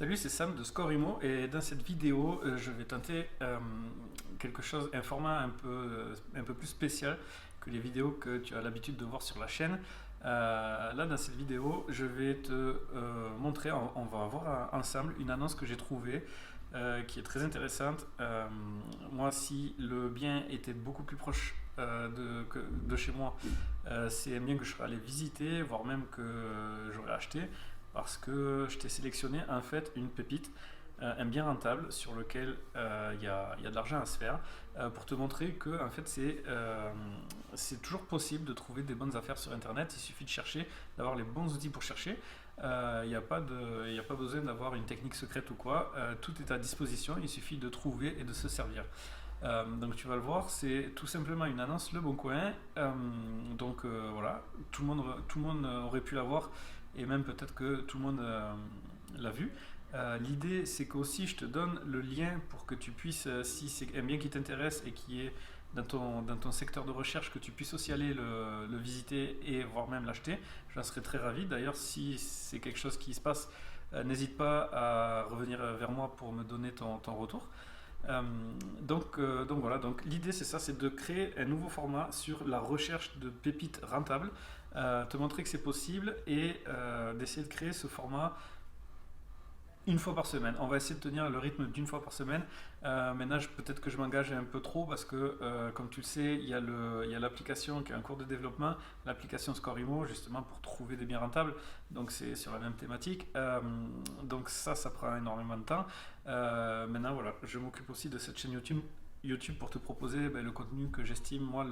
Salut, c'est Sam de Scorimo et dans cette vidéo, je vais tenter quelque chose, un format un peu plus spécial que les vidéos que tu as l'habitude de voir sur la chaîne. Là, dans cette vidéo, je vais te montrer, on va voir ensemble une annonce que j'ai trouvée qui est très intéressante. Moi, si le bien était beaucoup plus proche de chez moi, c'est un bien que je serais allé visiter, voire même que j'aurais acheté parce que je t'ai sélectionné en fait une pépite, un bien rentable sur lequel il y a de l'argent à se faire, pour te montrer que en fait c'est toujours possible de trouver des bonnes affaires sur internet. Il suffit de chercher, d'avoir les bons outils pour chercher. Il n'y a pas besoin d'avoir une technique secrète ou quoi. Tout est à disposition, il suffit de trouver et de se servir. Donc tu vas le voir, c'est tout simplement une annonce Le Bon Coin. Voilà, tout le monde aurait pu l'avoir et même peut-être que tout le monde l'a vu. L'idée c'est qu'aussi je te donne le lien pour que tu puisses, si c'est un bien qui t'intéresse et qui est dans ton secteur de recherche, que tu puisses aussi aller le visiter et voire même l'acheter. J'en serais très ravi. D'ailleurs, si c'est quelque chose qui se passe, n'hésite pas à revenir vers moi pour me donner ton retour. Donc voilà, donc l'idée c'est ça, c'est de créer un nouveau format sur la recherche de pépites rentables, te montrer que c'est possible et d'essayer de créer ce format une fois par semaine. On va essayer de tenir le rythme d'une fois par semaine. Maintenant, peut-être que je m'engage un peu trop parce que, comme tu le sais, il y a l'application qui est en cours de développement, l'application Scorimo, justement pour trouver des biens rentables. Donc, c'est sur la même thématique. Donc, ça prend énormément de temps. Maintenant, voilà, je m'occupe aussi de cette chaîne YouTube pour te proposer le contenu que j'estime, moi,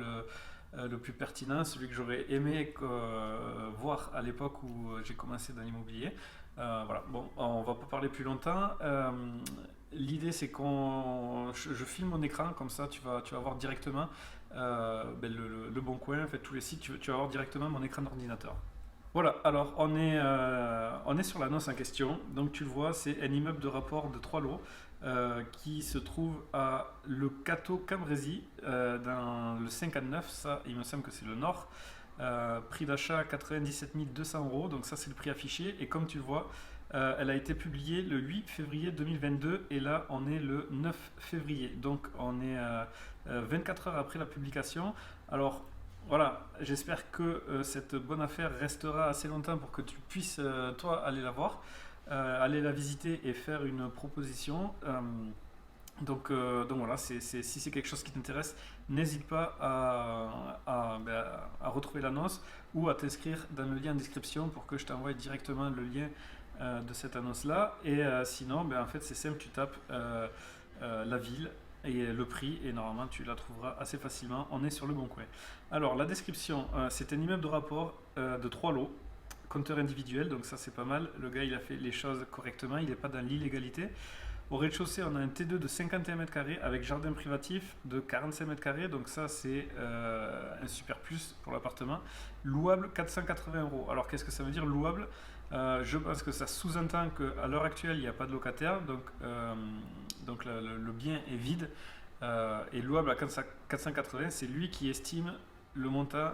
le plus pertinent, celui que j'aurais aimé voir à l'époque où j'ai commencé dans l'immobilier. Voilà, bon, on va pas parler plus longtemps. L'idée c'est je filme mon écran, comme ça tu vas voir directement le Bon Coin, en fait tous les sites, tu vas voir directement mon écran d'ordinateur. Voilà, alors on est sur l'annonce en question. Donc tu le vois, c'est un immeuble de rapport de 3 lots qui se trouve à Le Cateau Cambrésis, dans le 59. Ça, il me semble que c'est le nord. Prix d'achat 97 200 euros, donc ça c'est le prix affiché. Et comme tu le vois, elle a été publiée le 8 février 2022 et là on est le 9 février. Donc on est 24 heures après la publication. Alors voilà, j'espère que cette bonne affaire restera assez longtemps pour que tu puisses, toi, aller la voir, aller la visiter et faire une proposition. Donc voilà, si c'est quelque chose qui t'intéresse, n'hésite pas à retrouver l'annonce ou à t'inscrire dans le lien en description pour que je t'envoie directement le lien de cette annonce-là. Et sinon, en fait, c'est simple, tu tapes la ville et le prix et normalement tu la trouveras assez facilement. On est sur Le Bon Coin. Alors la description, c'est un immeuble de rapport de 3 lots, compteur individuel, donc ça c'est pas mal. Le gars il a fait les choses correctement, il n'est pas dans l'illégalité. Au rez-de-chaussée, on a un T2 de 51 m² avec jardin privatif de 45 m², donc ça c'est un super plus pour l'appartement. Louable 480 euros. Alors qu'est-ce que ça veut dire louable? Je pense que ça sous-entend qu'à l'heure actuelle il n'y a pas de locataire, donc le bien est vide, et louable à 480, c'est lui qui estime le montant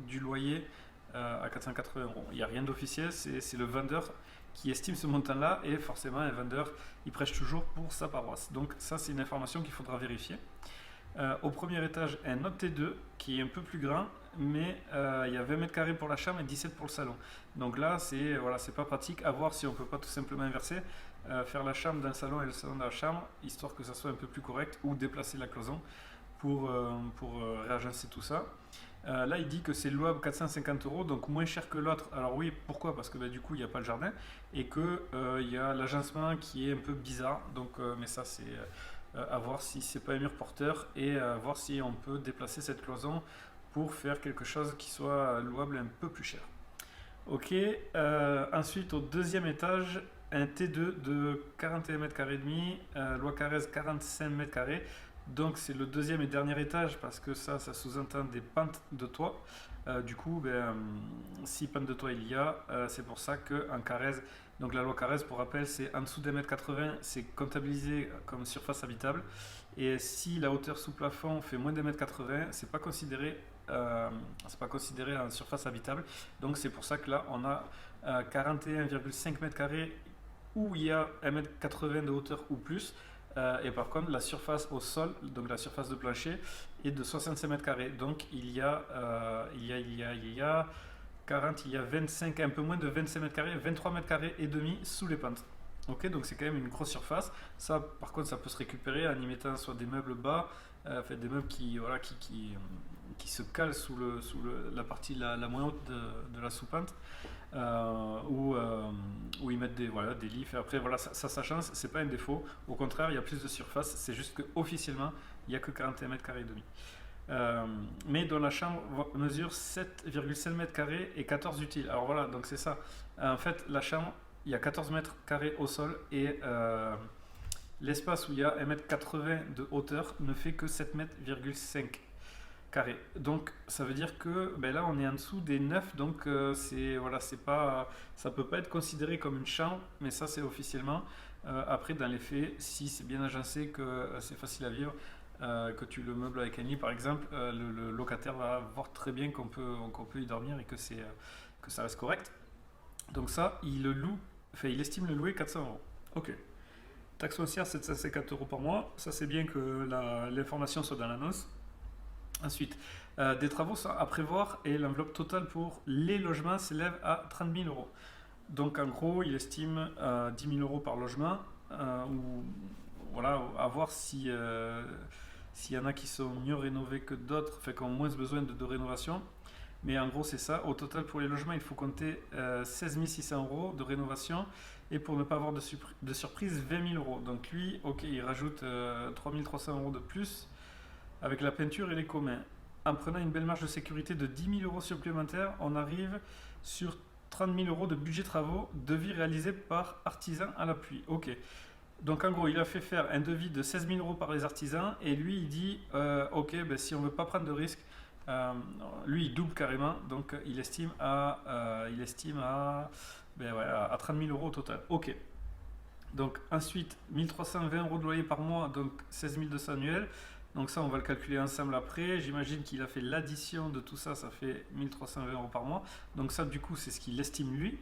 du loyer à 480 euros. Il n'y a rien d'officiel, c'est le vendeur qui estime ce montant-là, et forcément un vendeur il prêche toujours pour sa paroisse. Donc ça c'est une information qu'il faudra vérifier. Au premier étage, un autre T2 qui est un peu plus grand, mais il y a 20 m² pour la chambre et 17 pour le salon. Donc là, c'est pas pratique. À voir si on peut pas tout simplement inverser, faire la chambre dans le salon et le salon dans la chambre, histoire que ça soit un peu plus correct, ou déplacer la cloison pour réagencer tout ça. Là, il dit que c'est louable 450 euros, donc moins cher que l'autre. Alors oui, pourquoi? Parce que du coup, il n'y a pas le jardin et que il y a l'agencement qui est un peu bizarre. Donc, mais ça, c'est à voir si c'est pas un mur porteur et voir si on peut déplacer cette cloison pour faire quelque chose qui soit louable un peu plus cher. Ok. Ensuite, au deuxième étage, un T2 de 41 m², loi Carrez 45 m². Donc c'est le deuxième et dernier étage parce que ça sous-entend des pentes de toit. Du coup, si pente de toit il y a, c'est pour ça qu'en Carrez, donc la loi Carrez pour rappel, c'est en dessous d'1,80 m, c'est comptabilisé comme surface habitable. Et si la hauteur sous plafond fait moins d'1,80 m, c'est pas considéré en surface habitable. Donc c'est pour ça que là on a 41,5 m² où il y a 1,80 m de hauteur ou plus. Et par contre, la surface au sol, donc la surface de plancher, est de 65 mètres carrés. Donc il y a 40, il y a 25, un peu moins de 25 mètres carrés, 23 mètres carrés et demi sous les pentes. Ok, donc c'est quand même une grosse surface. Ça, par contre, ça peut se récupérer en y mettant soit des meubles bas, enfin, des meubles qui se calent la partie la moins haute de la sous-pente, ou ils mettent des lits. Et après, voilà, ça change, c'est pas un défaut. Au contraire, il y a plus de surface. C'est juste qu'officiellement, il n'y a que 41 mètres carrés et demi. Mais dont la chambre mesure 7,7 mètres carrés et 14 utiles. Alors voilà, donc c'est ça. En fait, la chambre, il y a 14 mètres carrés au sol et l'espace où il y a 1,80 m de hauteur ne fait que 7,5 m carrés. Donc ça veut dire que ben là on est en dessous des 9, donc c'est pas, ça peut pas être considéré comme une chambre, mais ça c'est officiellement. Après dans les faits, si c'est bien agencé, que c'est facile à vivre, que tu le meubles avec un lit par exemple, le locataire va voir très bien qu'on peut y dormir et que ça reste correct. Donc ça, il estime le louer 400 euros. Ok. Taxe foncière 750 euros par mois. Ça, c'est bien que l'information soit dans l'annonce. Ensuite, des travaux sont à prévoir et l'enveloppe totale pour les logements s'élève à 30 000 euros. Donc en gros, il estime 10 000 euros par logement. Ou voilà, à voir si s'il y en a qui sont mieux rénovés que d'autres, enfin qui ont moins besoin de rénovation. Mais en gros, c'est ça. Au total, pour les logements, il faut compter 16 600 euros de rénovation. Et pour ne pas avoir de surprise, 20 000 euros. Donc lui, ok, il rajoute 3 300 euros de plus avec la peinture et les communs. En prenant une belle marge de sécurité de 10 000 euros supplémentaires, on arrive sur 30 000 euros de budget travaux, devis réalisé par artisan à l'appui. Ok. Donc en gros, il a fait faire un devis de 16 000 euros par les artisans et lui, il dit ok, ben, si on ne veut pas prendre de risque, lui, il double carrément, donc il estime ben ouais, à 30 000 euros au total. Ok. Donc ensuite, 1320 euros de loyer par mois, donc 16 200 annuels. Donc ça, on va le calculer ensemble après. J'imagine qu'il a fait l'addition de tout ça, ça fait 1320 euros par mois. Donc ça, du coup, c'est ce qu'il estime lui.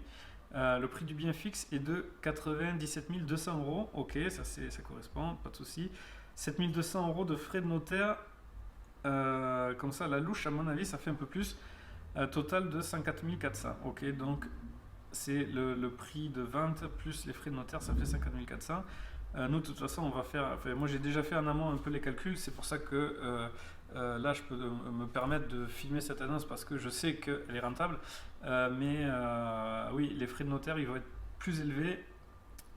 Le prix du bien fixe est de 97 200 euros. Ok, ça correspond, pas de souci. 7 200 euros de frais de notaire. Comme ça, la louche, à mon avis, ça fait un peu plus. Total de 104 400. Ok, donc c'est le prix de vente plus les frais de notaire, ça fait 50 400. Nous, de toute façon, on va faire. Enfin, moi, j'ai déjà fait en amont un peu les calculs. C'est pour ça que là, je peux me permettre de filmer cette annonce parce que je sais qu'elle est rentable. Oui, les frais de notaire, ils vont être plus élevés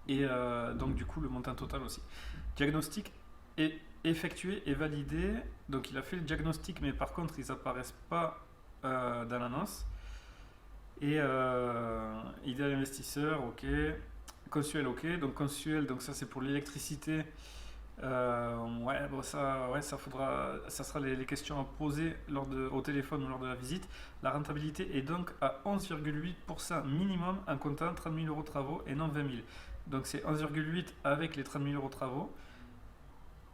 et donc, du coup, le montant total aussi. Diagnostic est effectué et validé. Donc, il a fait le diagnostic, mais par contre, ils n'apparaissent pas dans l'annonce. Et idéal investisseur, ok. Consuel, ok. Donc consuel, donc ça c'est pour l'électricité. Ouais, bon, ça faudra, ça sera les questions à poser au téléphone ou lors de la visite. La rentabilité est donc à 11,8% minimum en comptant 30 000 euros de travaux et non 20 000. Donc c'est 11,8 avec les 30 000 euros de travaux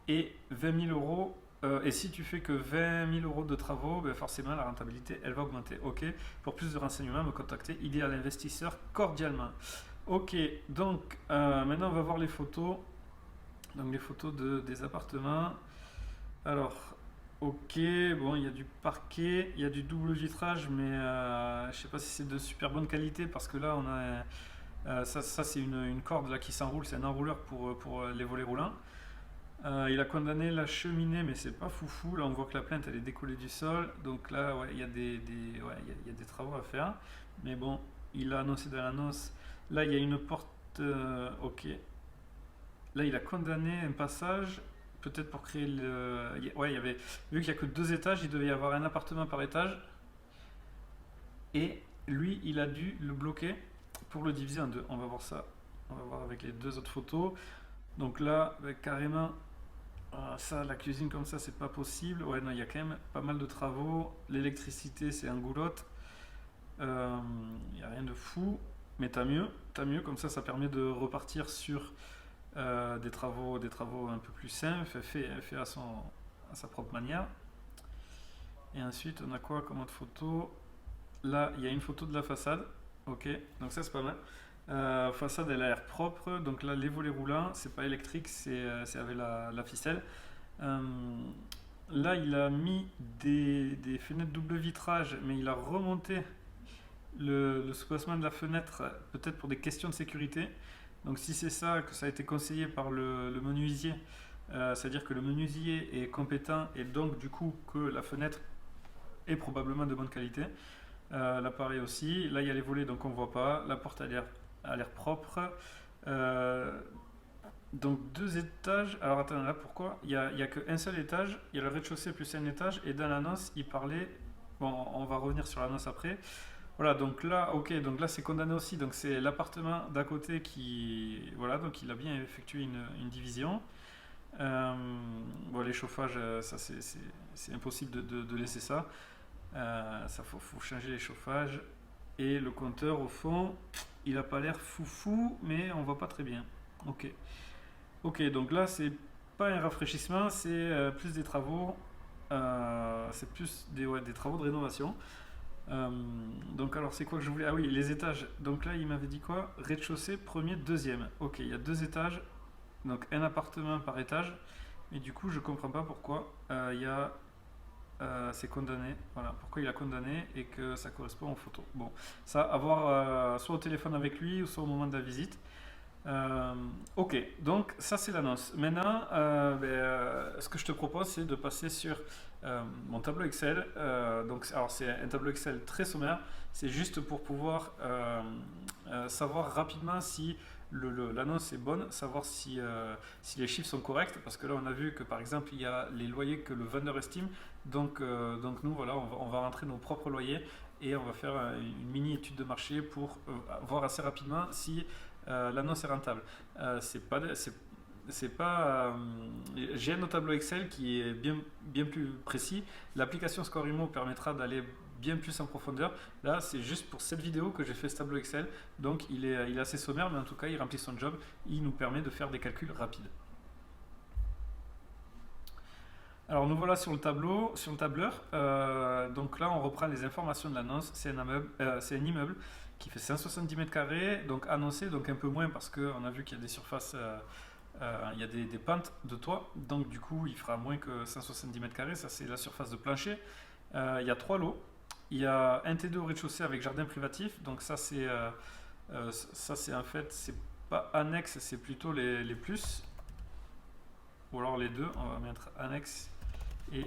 et 20 000 euros. Et si tu fais que 20 000 euros de travaux, ben forcément la rentabilité elle va augmenter. Ok. Pour plus de renseignements, me contacter Idéal Investisseur cordialement. Ok, donc maintenant on va voir les photos. Donc les photos des appartements. Alors, ok, bon, il y a du parquet, il y a du double vitrage, mais je sais pas si c'est de super bonne qualité parce que là on a ça c'est une corde là qui s'enroule, c'est un enrouleur pour les volets roulants. Il a condamné la cheminée, mais c'est pas foufou. Là, on voit que la plainte elle est décollée du sol. Donc là, ouais, il y a il y a des travaux à faire. Mais bon, il a annoncé dans l'annonce. Là, il y a une porte. Ok. Là, il a condamné un passage. Peut-être pour créer le. Ouais, il y avait. Vu qu'il n'y a que deux étages, il devait y avoir un appartement par étage. Et lui, il a dû le bloquer pour le diviser en deux. On va voir ça. On va voir avec les deux autres photos. Donc là, carrément. Ça, la cuisine comme ça, c'est pas possible. Ouais, non, il y a quand même pas mal de travaux. L'électricité, c'est un goulotte. Il n'y a rien de fou. Mais t'as mieux. Comme ça permet de repartir sur des travaux un peu plus simples, fait à sa propre manière. Et ensuite, on a quoi comme autre photo? Là, il y a une photo de la façade. Ok, donc ça, c'est pas mal. Façade, elle a l'air propre. Donc là, les volets roulants, c'est pas électrique, c'est avec la ficelle. Euh, Là, il a mis des fenêtres double vitrage, mais il a remonté le soubassement de la fenêtre, peut-être pour des questions de sécurité. Donc si c'est ça, que ça a été conseillé par le menuisier, c'est-à-dire que le menuisier est compétent et donc du coup que la fenêtre est probablement de bonne qualité. L'appareil aussi. Là, il y a les volets, donc on ne voit pas. La porte a l'air propre. Euh, donc deux étages. Alors attends, là pourquoi il y a qu'un seul étage. Il y a le rez-de-chaussée plus un étage. Et dans l'annonce, il parlait. Bon, on va revenir sur l'annonce après. Voilà, donc là, ok, donc là c'est condamné aussi. Donc c'est l'appartement d'à côté qui. Voilà, donc il a bien effectué une division. Euh, bon, les chauffages, ça c'est impossible de laisser ça. Ça faut changer les chauffages. Et le compteur, au fond, il a pas l'air foufou, mais on voit pas très bien. Ok. Ok, donc là, c'est pas un rafraîchissement, c'est plus des travaux. C'est plus ouais, des travaux de rénovation. Euh, donc, alors, c'est quoi que je voulais. Ah oui, les étages. Donc là, il m'avait dit quoi? Rez-de-chaussée, premier, deuxième. Ok, il y a deux étages, donc un appartement par étage. Mais du coup, je comprends pas pourquoi il y a c'est condamné. Voilà, pourquoi il a condamné et que ça correspond aux photos. Bon, ça, à voir soit au téléphone avec lui ou soit au moment de la visite. Euh, ok, donc ça c'est l'annonce. Maintenant, ce que je te propose, c'est de passer sur mon tableau Excel. Donc, alors c'est un tableau Excel très sommaire. C'est juste pour pouvoir savoir rapidement si l'annonce est bonne, savoir si les chiffres sont corrects. Parce que là, on a vu que par exemple, il y a les loyers que le vendeur estime. Donc nous, voilà, on va rentrer nos propres loyers et on va faire une mini étude de marché pour voir assez rapidement si l'annonce est rentable. C'est pas. J'ai un tableau Excel qui est bien plus précis. L'application Scorimo permettra d'aller bien plus en profondeur. Là, c'est juste pour cette vidéo que j'ai fait ce tableau Excel. Donc, il est assez sommaire, mais en tout cas, il remplit son job. Il nous permet de faire des calculs rapides. Alors nous voilà sur le tableau, sur le tableur. Donc là, on reprend les informations de l'annonce. C'est un immeuble qui fait 170 mètres carrés, donc annoncé, donc un peu moins parce qu'on a vu qu'il y a des surfaces, il y a des pentes de toit. Donc du coup, il fera moins que 170 mètres carrés. Ça, c'est la surface de plancher. Il y a trois lots. Il y a un T2 au rez-de-chaussée avec jardin privatif. Donc ça c'est en fait, c'est pas annexe, c'est plutôt les plus. Ou alors les deux, on va mettre annexe et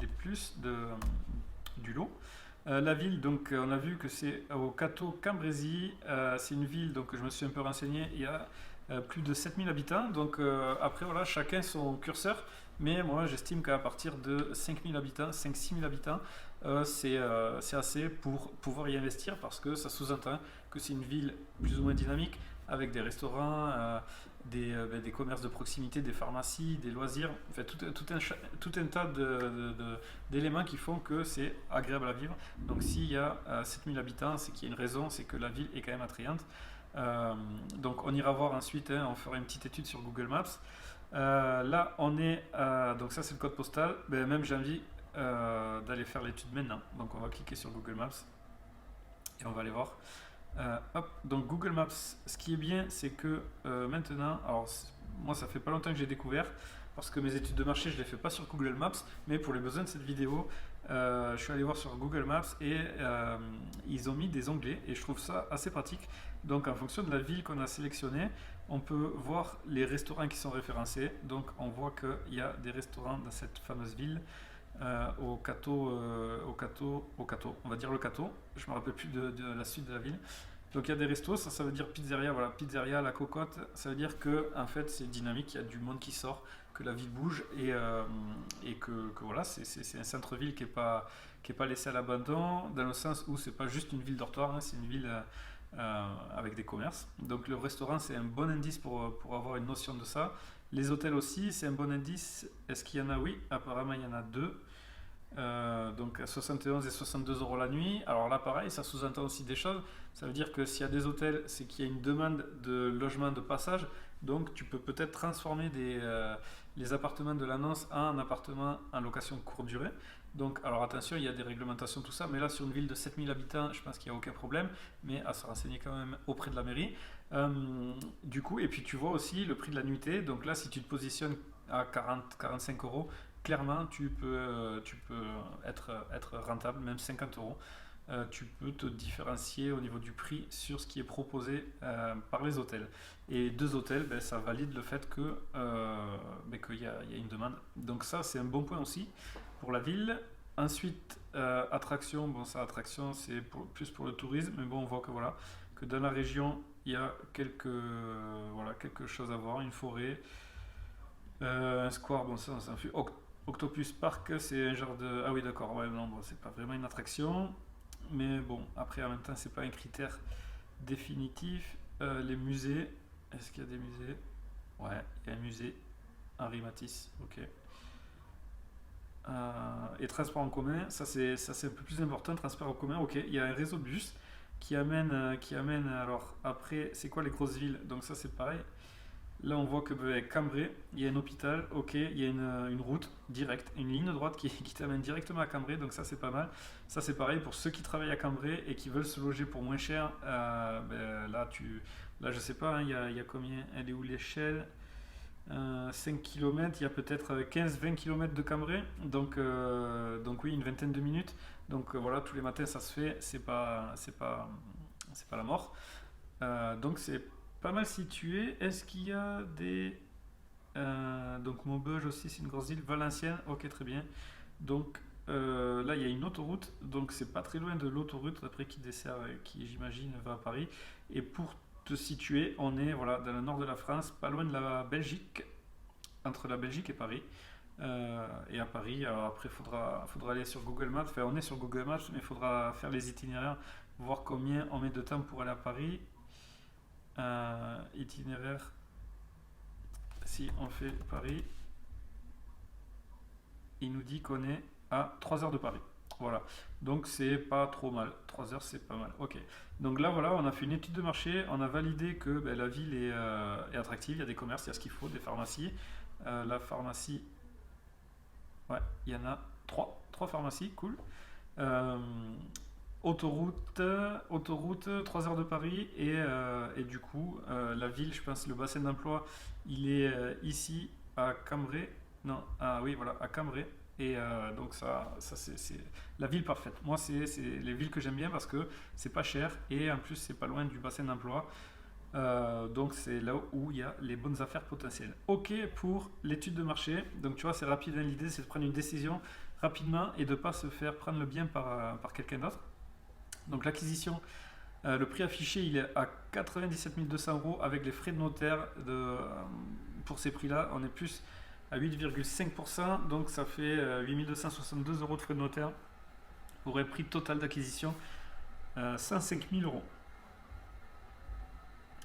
les plus du lot. La ville, donc on a vu que c'est au Cateau Cambrésis. C'est une ville, donc je me suis un peu renseigné, il y a plus de 7000 habitants. Donc après, voilà, chacun son curseur. Mais moi, j'estime qu'à partir de 5000 habitants, 5-6000 habitants, c'est assez pour pouvoir y investir parce que ça sous-entend que c'est une ville plus ou moins dynamique avec des restaurants, des commerces de proximité, des pharmacies, des loisirs, en fait, tout un tas d'éléments qui font que c'est agréable à vivre. Donc s'il y a 7000 habitants, c'est qu'il y a une raison, c'est que la ville est quand même attrayante. Donc on ira voir ensuite, hein, on fera une petite étude sur Google Maps. Là on est, donc ça c'est le code postal, même j'ai envie d'aller faire l'étude maintenant. Donc on va cliquer sur Google Maps et on va aller voir. Hop, donc Google Maps, ce qui est bien, c'est que maintenant, alors moi ça fait pas longtemps que j'ai découvert, parce que mes études de marché je les fais pas sur Google Maps, mais pour les besoins de cette vidéo, je suis allé voir sur Google Maps et ils ont mis des onglets et je trouve ça assez pratique. Donc en fonction de la ville qu'on a sélectionnée, on peut voir les restaurants qui sont référencés. Donc on voit qu'il y a des restaurants dans cette fameuse ville. Au Cateau, on va dire le Cateau, je me rappelle plus de la suite de la ville. Donc il y a des restos, ça veut dire pizzeria, voilà, pizzeria, la cocotte, ça veut dire que en fait c'est dynamique, il y a du monde qui sort, que la ville bouge et que voilà, c'est un centre-ville qui est pas laissé à l'abandon, dans le sens où c'est pas juste une ville dortoir, hein, c'est une ville avec des commerces. Donc le restaurant c'est un bon indice pour avoir une notion de ça. Les hôtels aussi, c'est un bon indice. Est-ce qu'il y en a? Oui, apparemment il y en a deux. Donc à 71 et 62 euros la nuit. Alors là, pareil, ça sous-entend aussi des choses. Ça veut dire que s'il y a des hôtels, c'est qu'il y a une demande de logement de passage. Donc tu peux peut-être transformer les appartements de l'annonce en appartements en location courte durée. Donc, alors attention, il y a des réglementations, tout ça, mais là, sur une ville de 7000 habitants, je pense qu'il n'y a aucun problème, mais à se renseigner quand même auprès de la mairie. Du coup, et puis tu vois aussi le prix de la nuitée. Donc là, si tu te positionnes à 40-45 euros, clairement, tu peux être rentable, même 50 euros. Tu peux te différencier au niveau du prix sur ce qui est proposé par les hôtels. Et deux hôtels, ben, ça valide le fait ben, qu'il y a une demande. Donc ça, c'est un bon point aussi pour la ville. Ensuite, attraction, bon ça, attraction, c'est plus pour le tourisme, mais bon, on voit que voilà, que dans la région, il y a quelque chose à voir, une forêt, un square, bon ça, on s'en fout. Octopus Park, c'est un genre de... Ah oui, d'accord, ouais, non, bon, c'est pas vraiment une attraction. Mais bon, après, en même temps, c'est pas un critère définitif. Les musées, est-ce qu'il y a des musées? Ouais, il y a un musée, Henri Matisse, ok. Et transport en commun, ça c'est un peu plus important. Transport en commun, ok. Il y a un réseau de bus qui amène. Alors après, c'est quoi les grosses villes? Donc ça c'est pareil. Là, on voit que avec Cambrai, il y a un hôpital, ok, il y a une route directe, une ligne droite qui t'amène directement à Cambrai, donc ça c'est pas mal. Ça c'est pareil pour ceux qui travaillent à Cambrai et qui veulent se loger pour moins cher. Ben, là je sais pas, hein, il y a combien? Elle est où l'échelle? 5 km, il y a peut-être 15-20 km de Cambrai, donc oui, une vingtaine de minutes. Donc voilà, tous les matins ça se fait, c'est pas la mort. Donc c'est pas mal situé. Est-ce qu'il y a des... donc Maubeuge aussi, c'est une grosse île. Valenciennes, ok, très bien. Donc là, il y a une autoroute, donc c'est pas très loin de l'autoroute après qui dessert, qui j'imagine va à Paris. Et pour te situer, on est voilà, dans le nord de la France, pas loin de la Belgique, entre la Belgique et Paris. Et à Paris, alors après, il faudra aller sur Google Maps. Enfin, on est sur Google Maps, mais il faudra faire les itinéraires, voir combien on met de temps pour aller à Paris. Itinéraire, si on fait Paris, il nous dit qu'on est à 3 heures de Paris. Voilà, donc c'est pas trop mal. 3 heures, c'est pas mal. Ok, donc là, voilà, on a fait une étude de marché, on a validé que ben, la ville est attractive, il y a des commerces, il y a ce qu'il faut, des pharmacies. La pharmacie, ouais, il y en a trois pharmacies, cool. Euh, autoroute, 3 heures de Paris et du coup, la ville, je pense, le bassin d'emploi, il est ici à Cambrai. Non, ah oui, voilà, à Cambrai. Et donc ça c'est la ville parfaite. Moi, c'est les villes que j'aime bien parce que c'est pas cher et en plus c'est pas loin du bassin d'emploi. Donc c'est là où il y a les bonnes affaires potentielles. Ok pour l'étude de marché. Donc tu vois, c'est rapide, hein. L'idée c'est de prendre une décision rapidement et de ne pas se faire prendre le bien par quelqu'un d'autre. Donc l'acquisition, le prix affiché il est à 97 200 euros avec les frais de notaire. Pour ces prix-là, on est plus à 8,5%, donc ça fait 8 262 euros de frais de notaire pour un prix total d'acquisition 105 000 euros.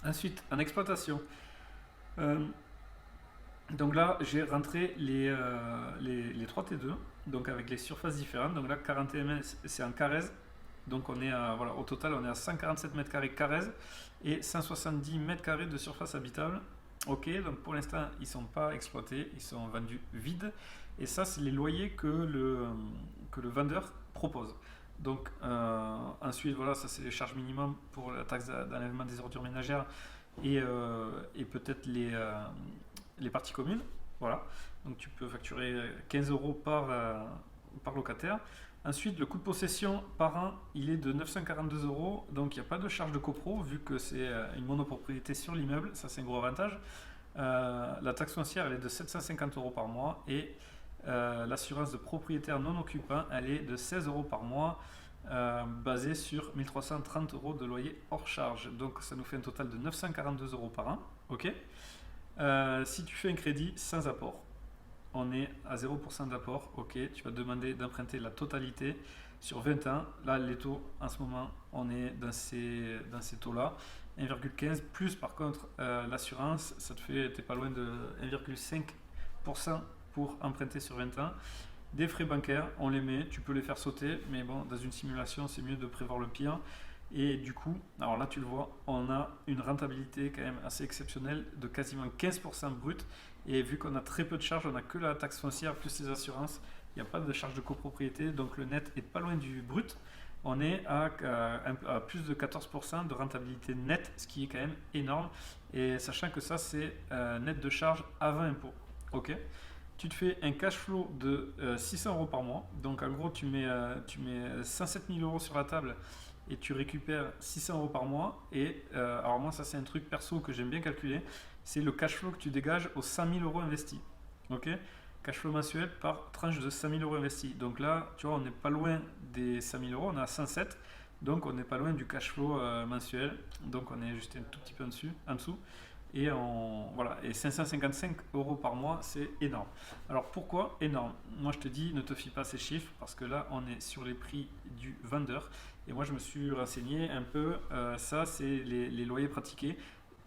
Ensuite, en exploitation, donc là j'ai rentré les 3 T2, donc avec les surfaces différentes. Donc là 41 c'est en Carrez. Donc on est voilà, au total on est à 147 mètres carrés Carrez et 170 mètres carrés de surface habitable. Ok, donc pour l'instant ils ne sont pas exploités, ils sont vendus vides. Et ça c'est les loyers que le vendeur propose. Donc ensuite voilà, ça c'est les charges minimum pour la taxe d'enlèvement des ordures ménagères et peut-être les parties communes. Voilà, donc tu peux facturer 15 euros par locataire. Ensuite, le coût de possession par an, il est de 942 euros. Donc, il n'y a pas de charge de copro vu que c'est une monopropriété sur l'immeuble. Ça, c'est un gros avantage. La taxe foncière, elle est de 750 euros par mois. Et l'assurance de propriétaire non occupant, elle est de 16 euros par mois, basée sur 1330 euros de loyer hors charge. Donc, ça nous fait un total de 942 euros par an. Ok. Si tu fais un crédit sans apport, on est à 0% d'apport, ok, tu vas demander d'emprunter la totalité sur 20 ans. Là, les taux, en ce moment, on est dans ces taux-là. 1,15 plus par contre l'assurance, ça te fait, t'es pas loin de 1,5% pour emprunter sur 20 ans. Des frais bancaires, on les met, tu peux les faire sauter, mais bon, dans une simulation, c'est mieux de prévoir le pire. Et du coup, alors là tu le vois, on a une rentabilité quand même assez exceptionnelle de quasiment 15% brut. Et vu qu'on a très peu de charges, on n'a que la taxe foncière plus les assurances, il n'y a pas de charge de copropriété, donc le net est pas loin du brut. On est à plus de 14% de rentabilité nette, ce qui est quand même énorme. Et sachant que ça, c'est net de charge avant impôt. Ok. Tu te fais un cash flow de 600 euros par mois. Donc en gros, tu mets 107 000 euros sur la table et tu récupères 600 euros par mois. Et alors moi, ça c'est un truc perso que j'aime bien calculer. C'est le cash flow que tu dégages aux 100 000 euros investis. Ok. Cash flow mensuel par tranche de 5 000 euros investis. Donc là, tu vois, on n'est pas loin des 5 000 euros, on est à 107. Donc on n'est pas loin du cash flow mensuel. Donc on est juste un tout petit peu en dessous. Et, voilà. Et 555 euros par mois, c'est énorme. Alors pourquoi énorme? Moi je te dis, ne te fie pas à ces chiffres parce que là on est sur les prix du vendeur. Et moi je me suis renseigné un peu. Ça, c'est les loyers pratiqués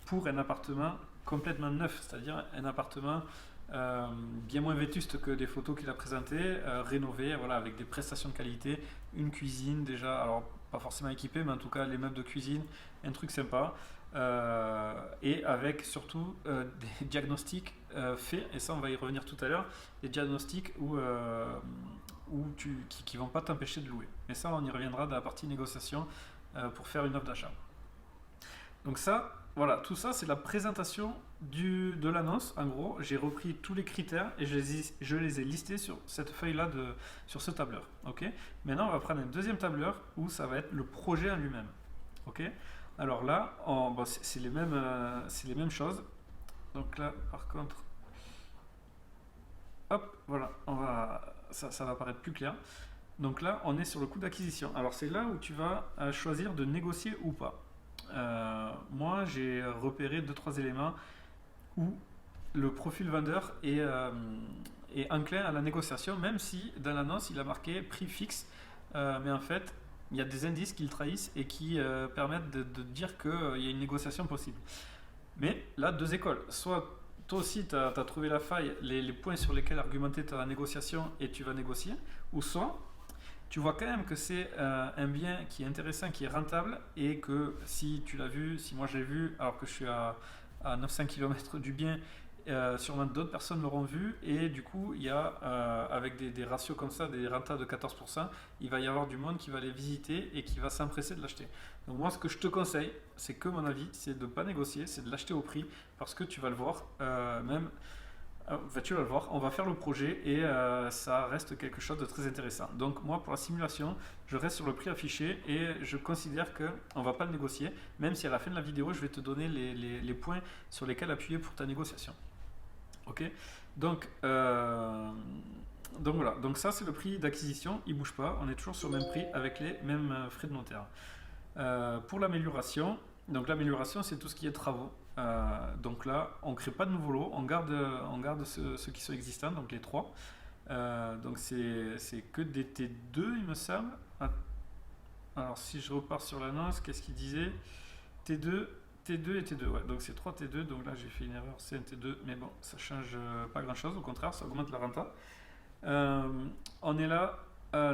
pour un appartement complètement neuf, c'est-à-dire un appartement bien moins vétuste que les photos qu'il a présentées, rénové, voilà, avec des prestations de qualité, une cuisine déjà, alors pas forcément équipée, mais en tout cas les meubles de cuisine, un truc sympa, et avec surtout des diagnostics faits, et ça on va y revenir tout à l'heure, des diagnostics qui vont pas t'empêcher de louer. Mais ça on y reviendra dans la partie négociation pour faire une offre d'achat. Donc ça, voilà, tout ça c'est la présentation de l'annonce. En gros, j'ai repris tous les critères et je les ai listés sur cette feuille-là, sur ce tableur. Ok. Maintenant, on va prendre un deuxième tableur où ça va être le projet en lui-même. Ok. Alors là, bon, c'est les mêmes choses. Donc là, par contre, hop, voilà, ça va paraître plus clair. Donc là, on est sur le coût d'acquisition. Alors c'est là où tu vas choisir de négocier ou pas. Moi, j'ai repéré 2-3 éléments où le profil vendeur est enclin à la négociation, même si dans l'annonce, il a marqué prix fixe. Mais en fait, il y a des indices qui le trahissent et qui permettent de dire qu'il y a une négociation possible. Mais là, deux écoles. Soit toi aussi, tu as trouvé la faille, les points sur lesquels argumenter ta négociation et tu vas négocier, ou soit tu vois quand même que c'est un bien qui est intéressant, qui est rentable, et que si tu l'as vu, si moi j'ai vu, alors que je suis à 900 km du bien, sûrement d'autres personnes l'auront vu, et du coup, il y a, avec des ratios comme ça, des rentas de 14%, il va y avoir du monde qui va les visiter et qui va s'empresser de l'acheter. Donc moi, ce que je te conseille, c'est que mon avis, c'est de ne pas négocier, c'est de l'acheter au prix, parce que tu vas le voir, tu vas le voir, on va faire le projet et ça reste quelque chose de très intéressant. Donc moi, pour la simulation, je reste sur le prix affiché et je considère qu'on ne va pas le négocier, même si à la fin de la vidéo, je vais te donner les points sur lesquels appuyer pour ta négociation. Ok. Donc voilà, donc ça c'est le prix d'acquisition, il ne bouge pas, on est toujours sur le même prix avec les mêmes frais de notaire. Pour l'amélioration, donc l'amélioration c'est tout ce qui est travaux. Donc là, on ne crée pas de nouveaux lots, on garde ceux qui sont existants, donc les 3. Donc c'est que des T2, il me semble. Alors si je repars sur l'annonce, qu'est-ce qu'il disait? T2 et T2, ouais. Donc c'est 3 T2, donc là j'ai fait une erreur, c'est un T2, mais bon, ça change pas grand-chose, au contraire, ça augmente la renta. On est là,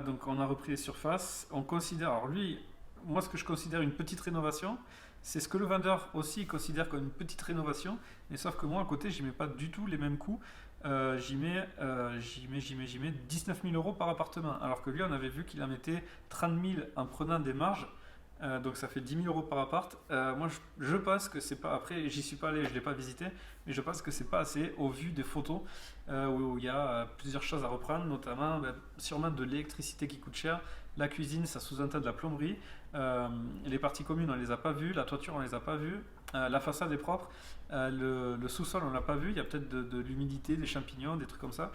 donc on a repris les surfaces, on considère, alors lui, moi ce que je considère une petite rénovation, c'est ce que le vendeur aussi considère comme une petite rénovation, mais sauf que moi à côté, j'y mets pas du tout les mêmes coûts. J'y mets 19 000 euros par appartement, alors que lui, on avait vu qu'il en mettait 30 000 en prenant des marges, donc ça fait 10 000 euros par appart. Moi, je pense que c'est pas. Après, j'y suis pas allé, je l'ai pas visité, mais je pense que c'est pas assez au vu des photos où il y a plusieurs choses à reprendre, notamment sûrement de l'électricité qui coûte cher. La cuisine, ça sous-entend de la plomberie. Les parties communes, on les a pas vues. La toiture, on les a pas vues. La façade est propre. Le sous-sol, on l'a pas vu. Il y a peut-être de l'humidité, des champignons, des trucs comme ça.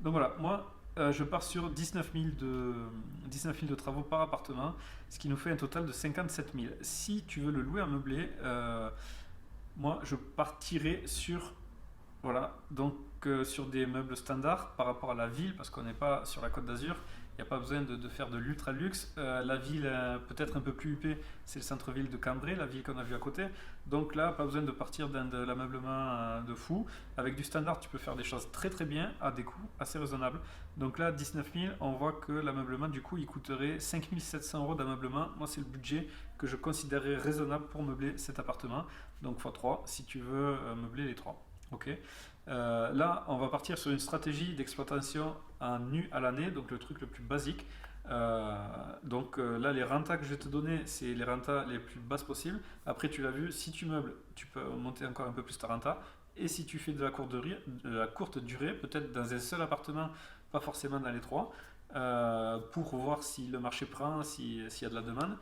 Donc voilà, moi, je pars sur 19 000 de travaux par appartement, ce qui nous fait un total de 57 000. Si tu veux le louer en meublé, moi, je partirai sur, voilà, donc sur des meubles standards par rapport à la ville, parce qu'on n'est pas sur la Côte d'Azur. Il n'y a pas besoin de faire de l'ultra luxe. La ville peut-être un peu plus huppée, c'est le centre-ville de Cambrai, la ville qu'on a vu à côté. Donc là, pas besoin de partir dans de l'ameublement de fou. Avec du standard, tu peux faire des choses très très bien à des coûts assez raisonnables. Donc là, 19 000, on voit que l'ameublement, du coup, il coûterait 5 700 euros d'ameublement. Moi, c'est le budget que je considérerais raisonnable pour meubler cet appartement. Donc x3 si tu veux meubler les 3. Ok. Là, on va partir sur une stratégie d'exploitation en nu à l'année, donc le truc le plus basique. Là, les rentas que je vais te donner, c'est les rentas les plus basses possibles. Après, tu l'as vu, si tu meubles, tu peux monter encore un peu plus ta renta. Et si tu fais de la courte durée, peut-être dans un seul appartement, pas forcément dans les trois, pour voir si le marché prend, s'il y a de la demande,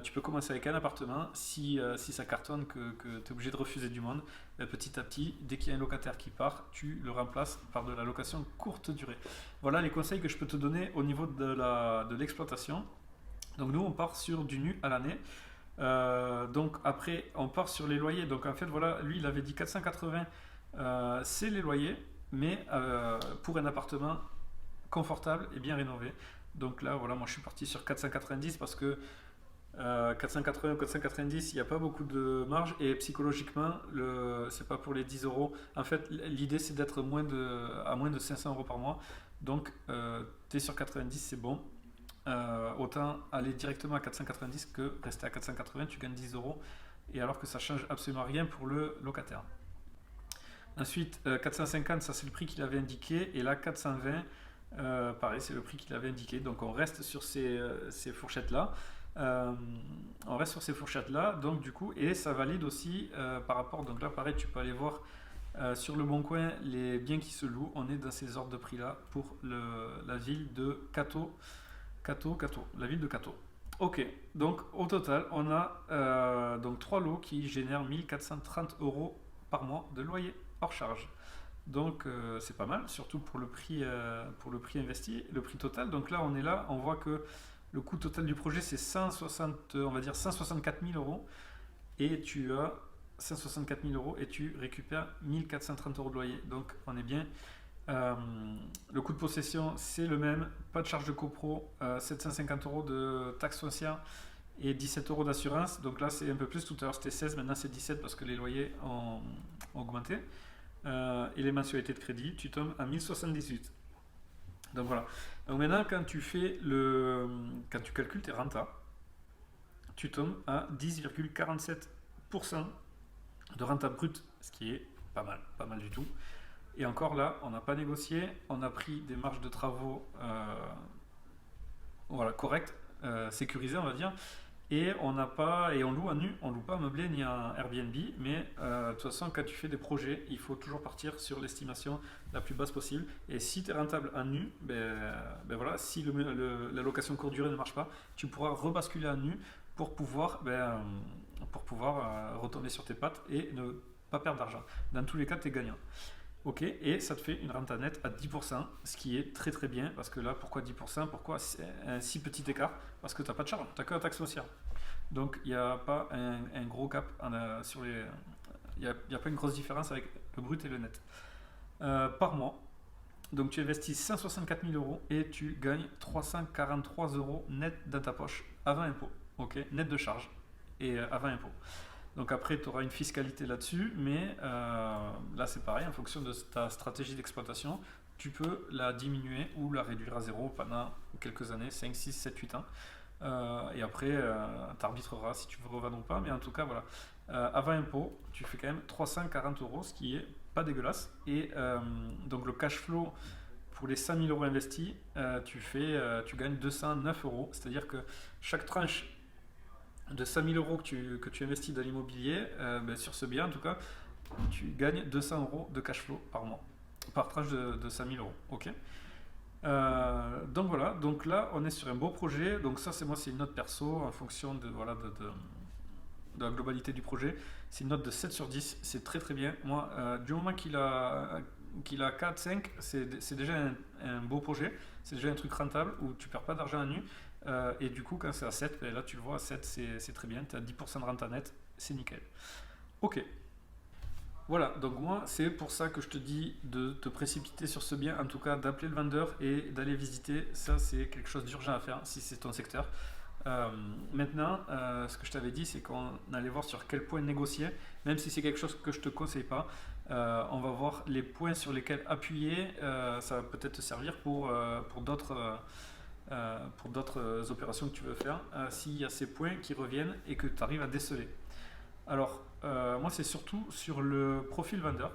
tu peux commencer avec un appartement. Si ça cartonne, que tu es obligé de refuser du monde, petit à petit, dès qu'il y a un locataire qui part, tu le remplaces par de la location courte durée. Voilà les conseils que je peux te donner au niveau de l'exploitation. Donc nous, on part sur du nu à l'année. Donc après, on part sur les loyers. Donc en fait, voilà, lui, il avait dit 480, c'est les loyers, mais pour un appartement confortable et bien rénové. Donc là, voilà, moi je suis parti sur 490 parce que 480 ou 490, il n'y a pas beaucoup de marge et psychologiquement, c'est pas pour les 10 euros. En fait, l'idée c'est d'être à moins de 500 euros par mois. Donc, tu es sur 90, c'est bon. Autant aller directement à 490 que rester à 480, tu gagnes 10 euros. Et alors que ça change absolument rien pour le locataire. Ensuite, 450, ça c'est le prix qu'il avait indiqué. Et là, 420, pareil, c'est le prix qu'il avait indiqué. Donc on reste sur ces fourchettes-là. On reste sur ces fourchettes-là, donc du coup, et ça valide aussi par rapport. Donc là, pareil, tu peux aller voir sur le Bon Coin les biens qui se louent. On est dans ces ordres de prix-là pour la ville de Cato, la ville de Cato. Ok, donc au total, on a donc 3 lots qui génèrent 1430 euros par mois de loyer hors charge. Donc c'est pas mal, surtout pour le prix investi, le prix total. Donc là, on voit que le coût total du projet c'est 164 000 euros et tu as 164 000 euros et tu récupères 1430 euros de loyer. Donc on est bien. Le coût de possession c'est le même, pas de charge de copro, 750 euros de taxe foncière et 17 euros d'assurance. Donc là c'est un peu plus, tout à l'heure c'était 16, maintenant c'est 17 parce que les loyers ont augmenté. Et les mensualités de crédit, tu tombes à 1078. Donc voilà. Donc maintenant, quand tu calcules tes rentas, tu tombes à 10,47% de renta brute, ce qui est pas mal du tout. Et encore là, on n'a pas négocié, on a pris des marges de travaux correctes, sécurisées, on va dire. Et on loue à nu, on loue pas meublé ni un Airbnb, mais de toute façon, quand tu fais des projets, il faut toujours partir sur l'estimation la plus basse possible. Et si tu es rentable à nu, voilà, si la location courte durée ne marche pas, tu pourras rebasculer à nu pour pouvoir retomber sur tes pattes et ne pas perdre d'argent. Dans tous les cas, tu es gagnant. Ok, et ça te fait une renta nette à 10%, ce qui est très très bien, parce que là, pourquoi 10%? Pourquoi un si petit écart? Parce que tu n'as pas de charge, tu n'as que la taxe foncière. Donc il n'y a pas un gros cap sur les. Il n'y a pas une grosse différence avec le brut et le net. Par mois, donc tu investis 164 000 euros et tu gagnes 343 euros net dans ta poche, avant impôt, ok, net de charge et avant impôt. Donc après, tu auras une fiscalité là-dessus, mais là c'est pareil, en fonction de ta stratégie d'exploitation, tu peux la diminuer ou la réduire à zéro pendant quelques années, 5, 6, 7, 8 ans. Et après, tu arbitreras si tu veux revendre ou pas, mais en tout cas, voilà. Avant impôt, tu fais quand même 340 euros, ce qui est pas dégueulasse. Et donc le cash flow pour les 5 000 euros investis, tu gagnes 209 euros. C'est-à-dire que chaque tranche de 5 000 euros que tu investis dans l'immobilier, sur ce bien en tout cas, tu gagnes 200 euros de cash flow par mois, par tranche de 5 000 euros. Ok. Donc voilà, donc là on est sur un beau projet. Donc ça c'est une note perso en fonction de la globalité du projet. C'est une note de 7 sur 10, c'est très très bien. Moi, du moment qu'il a 4, 5, c'est déjà un beau projet, c'est déjà un truc rentable où tu perds pas d'argent à nu. Et du coup, quand c'est à 7, là tu le vois, à 7 c'est très bien, tu as 10% de renta net, c'est nickel. Ok. Voilà, donc moi c'est pour ça que je te dis de te précipiter sur ce bien, en tout cas d'appeler le vendeur et d'aller visiter. Ça c'est quelque chose d'urgent à faire si c'est ton secteur. Maintenant, ce que je t'avais dit, c'est qu'on allait voir sur quel point négocier, même si c'est quelque chose que je te conseille pas. On va voir les points sur lesquels appuyer. Ça va peut-être te servir pour d'autres opérations que tu veux faire, s'il y a ces points qui reviennent et que tu arrives à déceler. Alors, moi, c'est surtout sur le profil vendeur.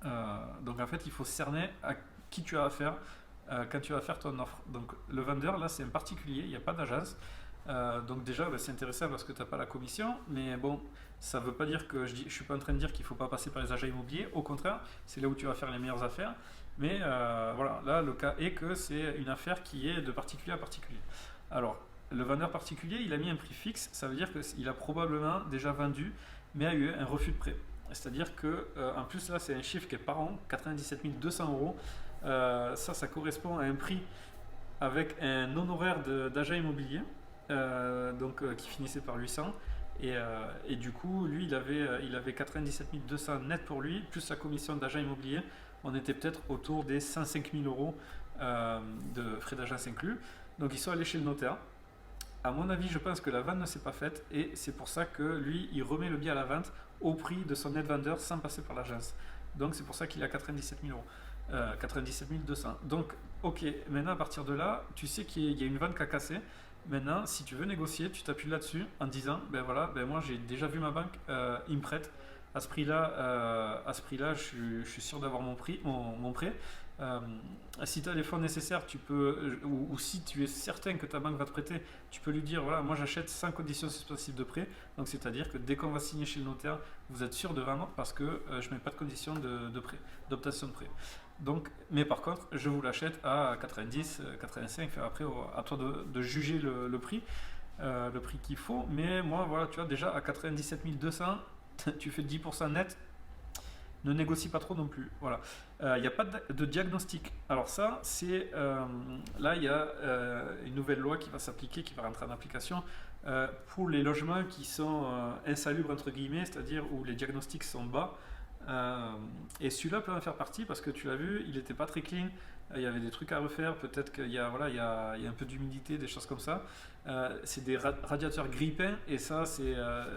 Donc en fait, il faut cerner à qui tu as affaire quand tu vas faire ton offre. Donc le vendeur, là, c'est un particulier, il n'y a pas d'agence. Donc déjà, bah, c'est intéressant parce que tu n'as pas la commission, mais bon, ça ne veut pas dire que je suis pas en train de dire qu'il ne faut pas passer par les agents immobiliers. Au contraire, c'est là où tu vas faire les meilleures affaires. Mais voilà, là, le cas est que c'est une affaire qui est de particulier à particulier. Alors, le vendeur particulier, il a mis un prix fixe, ça veut dire qu'il a probablement déjà vendu, mais a eu un refus de prêt. C'est-à-dire que, en plus, là, c'est un chiffre qui est par an, 97 200 euros. Ça correspond à un prix avec un honoraire d'agent immobilier, qui finissait par 800. Et du coup, lui, il avait 97 200 net pour lui, plus sa commission d'agent immobilier. On était peut-être autour des 105 000 euros de frais d'agence inclus. Donc, ils sont allés chez le notaire. À mon avis, je pense que la vente ne s'est pas faite et c'est pour ça que lui, il remet le bien à la vente au prix de son net vendeur sans passer par l'agence. Donc, c'est pour ça qu'il a 97 000 euros. 97 200. Donc, ok, maintenant à partir de là, tu sais qu'il y a une vente qui a cassé. Maintenant, si tu veux négocier, tu t'appuies là-dessus en disant, ben voilà, ben moi j'ai déjà vu ma banque, il me prête à ce prix-là, je suis sûr d'avoir mon prêt. Euh, Si tu as les fonds nécessaires, tu peux, ou si tu es certain que ta banque va te prêter, tu peux lui dire voilà, moi j'achète sans condition suspensive de prêt. Donc c'est-à-dire que dès qu'on va signer chez le notaire, vous êtes sûr de vendre parce que je ne mets pas de condition de prêt, d'obtention de prêt. Donc, mais par contre, je vous l'achète à 90, 85. Après, à toi de juger le prix qu'il faut. Mais moi, voilà, tu vois, déjà à 97 200, tu fais 10% net, ne négocie pas trop non plus. Voilà. Il n'y a pas de diagnostic. Alors ça, là, il y a une nouvelle loi qui va s'appliquer, qui va rentrer en application pour les logements qui sont insalubres, entre guillemets, c'est-à-dire où les diagnostics sont bas. Et celui-là peut en faire partie parce que tu l'as vu, il n'était pas très clean. Il y avait des trucs à refaire, peut-être qu'il y a, voilà, il y a un peu d'humidité, des choses comme ça. C'est des radiateurs grille-pain et ça,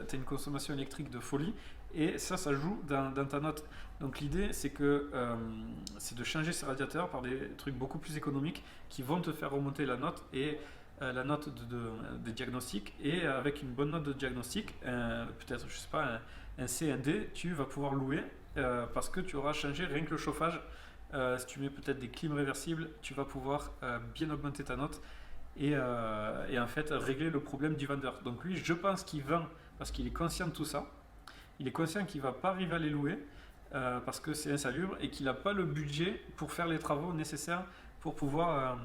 t'as une consommation électrique de folie. Et ça joue dans ta note. Donc l'idée, c'est de changer ces radiateurs par des trucs beaucoup plus économiques qui vont te faire remonter la note et la note de diagnostic. Et avec une bonne note de diagnostic, peut-être, je sais pas, un C, un D, tu vas pouvoir louer parce que tu auras changé rien que le chauffage. Si tu mets peut-être des clims réversibles, tu vas pouvoir bien augmenter ta note et en fait régler le problème du vendeur. Donc lui, je pense qu'il vend parce qu'il est conscient de tout ça. Il est conscient qu'il ne va pas arriver à les louer parce que c'est insalubre et qu'il n'a pas le budget pour faire les travaux nécessaires pour pouvoir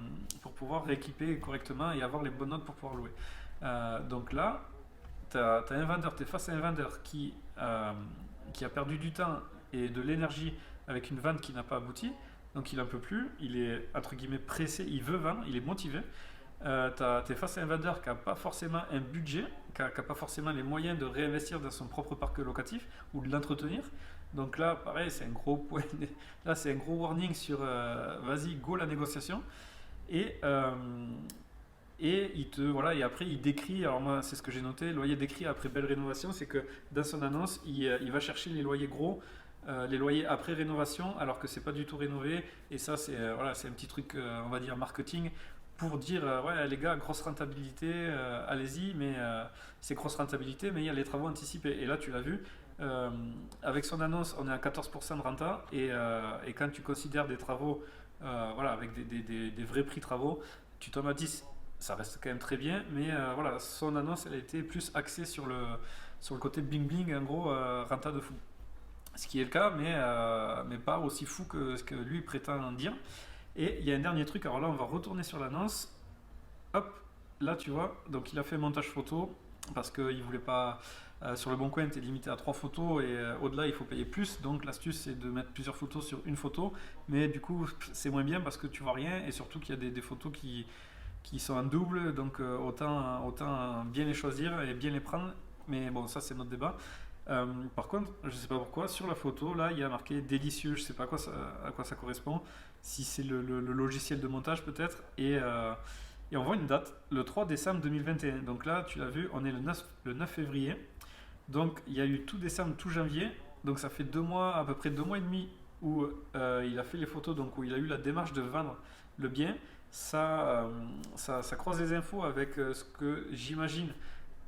rééquiper correctement et avoir les bonnes notes pour pouvoir louer. Donc là, tu as un vendeur, tu es face à un vendeur qui a perdu du temps et de l'énergie avec une vente qui n'a pas abouti, donc il n'en peut plus, il est entre guillemets pressé, il veut vendre, il est motivé. Tu es face à un vendeur qui n'a pas forcément un budget, qui n'a pas forcément les moyens de réinvestir dans son propre parc locatif ou de l'entretenir. Donc là, pareil, c'est un gros point. Là, c'est un gros warning sur vas-y, go la négociation. Et, voilà, et après, il décrit, alors moi, c'est ce que j'ai noté, loyer décrit après belle rénovation, c'est que dans son annonce, il va chercher les loyers gros. Les loyers après rénovation, alors que c'est pas du tout rénové, et ça, voilà, c'est un petit truc, on va dire, marketing, pour dire ouais les gars, grosse rentabilité, allez-y, mais c'est grosse rentabilité, mais il y a les travaux anticipés. Et là tu l'as vu, avec son annonce on est à 14% de renta, et quand tu considères des travaux voilà, avec des vrais prix travaux, tu tombes à 10. Ça reste quand même très bien, mais voilà, son annonce elle a été plus axée sur le côté bling bling, en gros renta de fou. Ce qui est le cas, mais pas aussi fou que ce que lui prétend dire. Et il y a un dernier truc, alors là on va retourner sur l'annonce. Hop, là tu vois, donc il a fait montage photo parce qu'il voulait pas. Sur le bon coin, tu es limité à 3 photos et au-delà il faut payer plus. Donc l'astuce c'est de mettre plusieurs photos sur une photo, mais du coup c'est moins bien parce que tu vois rien et surtout qu'il y a des photos qui sont en double, donc autant bien les choisir et bien les prendre. Mais bon, ça c'est notre débat. Par contre, je sais pas pourquoi, sur la photo, là, il y a marqué délicieux. Je sais pas à quoi ça correspond. Si c'est le logiciel de montage peut-être. Et on voit une date, le 3 décembre 2021. Donc là, tu l'as vu, on est le 9 février. Donc il y a eu tout décembre, tout janvier. Donc ça fait 2 mois, à peu près 2 mois et demi où il a fait les photos, donc où il a eu la démarche de vendre le bien. Ça croise les infos avec ce que j'imagine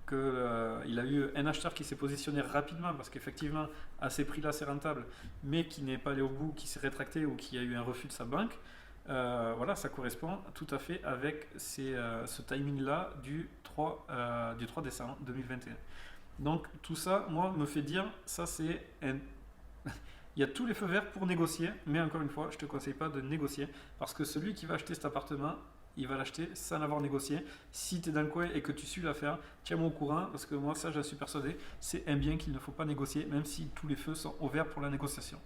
qu'il a eu un acheteur qui s'est positionné rapidement parce qu'effectivement, à ces prix-là, c'est rentable, mais qui n'est pas allé au bout, qui s'est rétracté ou qui a eu un refus de sa banque. Voilà, ça correspond tout à fait avec ce timing-là du 3 décembre 2021. Donc tout ça, moi, me fait dire, ça c'est un... Il y a tous les feux verts pour négocier, mais encore une fois, je ne te conseille pas de négocier, parce que celui qui va acheter cet appartement, il va l'acheter sans l'avoir négocié. Si tu es dans le coin et que tu suis l'affaire, tiens-moi au courant, parce que moi, ça, j'en suis persuadé, c'est un bien qu'il ne faut pas négocier, même si tous les feux sont ouverts pour la négociation.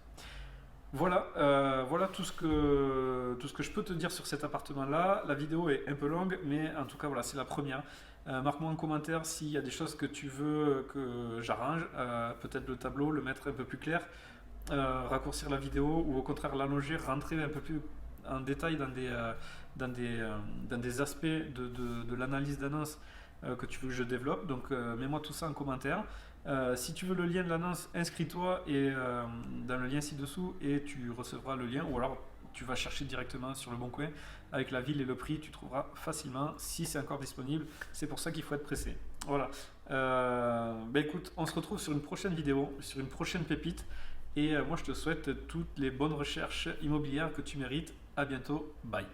Voilà, voilà tout ce que je peux te dire sur cet appartement-là. La vidéo est un peu longue, mais en tout cas, voilà, c'est la première. Marque-moi en commentaire s'il y a des choses que tu veux que j'arrange. Peut-être le tableau, le mettre un peu plus clair, raccourcir la vidéo ou au contraire l'allonger, rentrer un peu plus en détail dans des aspects de l'analyse d'annonce que tu veux que je développe. Donc mets-moi tout ça en commentaire. Si tu veux le lien de l'annonce, inscris-toi dans le lien ci-dessous et tu recevras le lien, ou alors tu vas chercher directement sur Le Bon Coin avec la ville et le prix, tu trouveras facilement si c'est encore disponible. C'est pour ça qu'il faut être pressé. Voilà. Écoute, on se retrouve sur une prochaine vidéo, sur une prochaine pépite. Et moi, je te souhaite toutes les bonnes recherches immobilières que tu mérites. À bientôt. Bye.